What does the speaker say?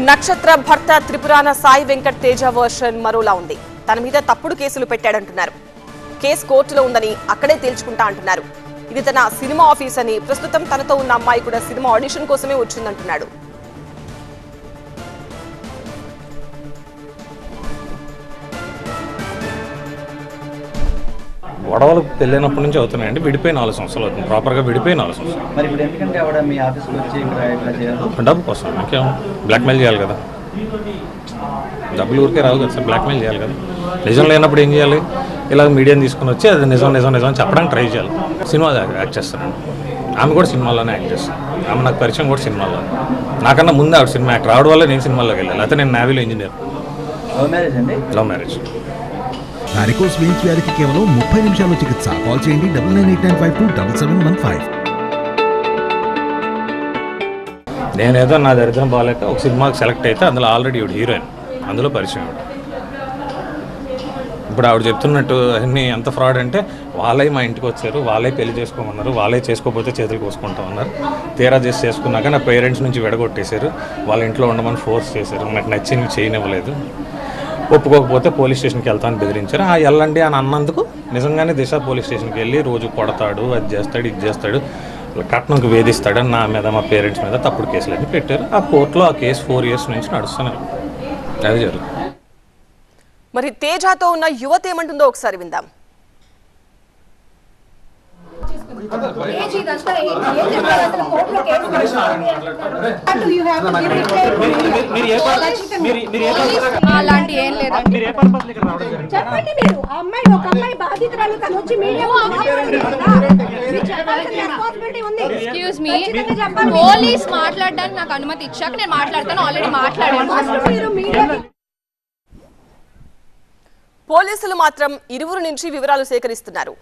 నక్షత్ర భర్త త్రిపురాన సాయి వెంకట్ తేజ వర్షన్ మరోలా ఉంది. తన మీద తప్పుడు కేసులు పెట్టాడంటున్నారు. కేసు కోర్టులో ఉందని అక్కడే తేల్చుకుంటా అంటున్నారు. ఇది తన సినిమా ఆఫీస్ అని, ప్రస్తుతం తనతో ఉన్న అమ్మాయి కూడా సినిమా ఆడిషన్ కోసమే వచ్చిందంటున్నాడు. గొడవలు పెళ్ళైనప్పటి నుంచి అవుతున్నాయండి. విడిపోయి 4 సంవత్సరాలు అవుతుంది. ప్రాపర్గా విడిపోయి 4 సంవత్సరాలు. మరి ఇప్పుడు ఎందుకంటే ఆవిడ మీ ఆఫీస్కి వచ్చి ఇక్కడ చేయాలి? డబ్బు కోసం. ఇంకేం బ్లాక్మెయిల్ చేయాలి కదా, డబ్బులు ఊరికే రావు కదా సార్, బ్లాక్మెయిల్ చేయాలి కదా. నిజం లేనప్పుడు ఏం చేయాలి? ఇలా మీడియాని తీసుకుని వచ్చి అది నిజం నిజం నిజం చెప్పడానికి ట్రై చేయాలి. సినిమా యాక్ట్ చేస్తానండి. ఆమె కూడా సినిమాలోనే యాక్ట్ చేస్తాను. ఆమె నాకు పరిచయం కూడా సినిమాలో. నాకన్నా ముందు ఆవిడ సినిమా యాక్టర్ రావడం వల్ల నేను సినిమాలోకి వెళ్ళాలి. అయితే నేను నేవీలో ఇంజనీర్. లవ్ మ్యారేజ్ అండి? Love marriage. వారికోస్ వెయిన్స్ వ్యాధికి కేవలం 30 నిమిషాల్లో చికిత్స. కాల్ చేయండి 9989527715. నేనేదో నా దరిద్రం బాగాలేక ఒక సినిమాకి సెలెక్ట్ అయితే అందులో ఆల్రెడీ ఇవిడ హీరోయిన్, అందులో పరిచయం ఇవిడ. ఇప్పుడు ఆవిడ చెప్తున్నట్టు అన్నీ ఎంత ఫ్రాడ్ అంటే, వాళ్ళే మా ఇంటికి వచ్చారు, వాళ్ళే పెళ్లి చేసుకోమన్నారు, వాళ్ళే చేసుకోకపోతే చేతులు కోసుకుంటామన్నారు. తీరా చేసి చేసుకున్నాక నా పేరెంట్స్ నుంచి విడగొట్టేశారు, వాళ్ళ ఇంట్లో ఉండమని ఫోర్స్ చేశారు, నాకు నచ్చింది చేయనివ్వలేదు, ఒప్పుకోకపోతే పోలీస్ స్టేషన్కి వెళ్తామని బెదిరించారు. వెళ్ళండి అని అన్నందుకు నిజంగానే దిశ పోలీస్ స్టేషన్కి వెళ్ళి రోజు కొడతాడు, అది చేస్తాడు, ఇది చేస్తాడు, కట్నంకి వేధిస్తాడని నా మీద మా పేరెంట్స్ మీద తప్పుడు కేసులన్నీ పెట్టారు. ఆ కోర్టులో ఆ కేసు 4 years నుంచి నడుస్తున్నాను. అది జరుగుతుంది. మరి తేజతో ఉన్న యువత ఏమంటుందో ఒకసారి విందాం. అలాంటి ఏం లేదండి. చెప్పండి మీరు. అమ్మాయి ఒక అమ్మాయి బాధితురాలు, తను వచ్చి ఎక్స్క్యూజ్ మీ, పోలీస్ మాట్లాడడానికి నాకు అనుమతి ఇచ్చాక నేను మాట్లాడతాను. ఆల్రెడీ మాట్లాడాను. పోలీసులు మాత్రం ఇరువురు నుంచి వివరాలు సేకరిస్తున్నారు.